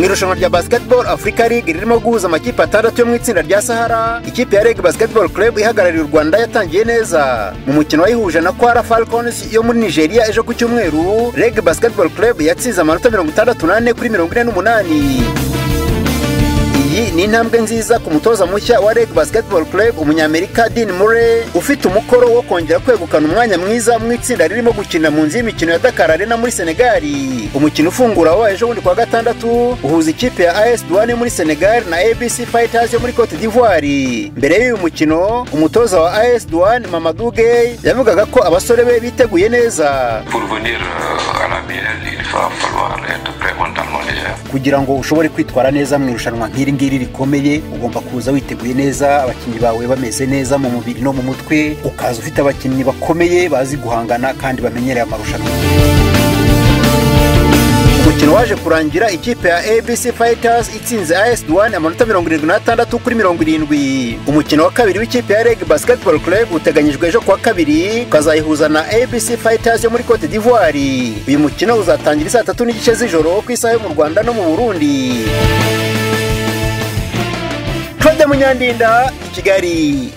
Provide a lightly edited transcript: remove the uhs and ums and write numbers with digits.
mu irushanwa rya Basketball Africa League ririmo guhuza amakipe atandatu yo mu itsinda rya Sahara, ikipe ya Reg Basketball Club ihagarariye u Rwanda yatangiye neza. Mu mukino wayihuje na Kwara Falcons yo muri Nigeria ejo ku cyumweru, Reg Basketball Club yatsinze amanota 68 kuri 48. Iyi ni intambwe nziza ku mutoza mushya wa Reg Basketball Club umunyamerika Dean Murray, ufite umukoro wo kongera kwegukana umwanya mwiza mu itsinda ririmo gukina mu nzi y'imikino ya Dakar Arena muri Senegal. Umukino ufungura wabaye ejo bundi kwa gatandatu uhuza ikipe ya AS Douane muri Senegal na ABC Fighters yo muri Cote d'Ivoire. Mbere y'uyu mukino, umutoza wa AS Douane Mamadou Gueye yavugaga ko abasore be biteguye neza. Kugira ngo ushobore kwitwara neza mu irushanwa nk'iri ngiri rikomeye, ugomba kuza witeguye neza, abakinnyi bawe bameze neza mu mubiri no mu mutwe, ukaza ufite abakinnyi bakomeye bazi guhangana kandi bamenyereye amarushanwa. Umukino waje kurangira ikipe ya ABC Fighters itsinze AS Douane amanota 76 kuri 70. Umukino wa kabiri w'ikipe ya Reg Basketball Club uteganyijwe ejo kuwa kabiri, ukazayihuza na ABC Fighters yo muri Cote d'Ivoire. Uyu mukino uzatangira saa 3:30 z'ijoro ku isaha yo mu Rwanda no mu Burundi. Claude Munyandinda, Kigali.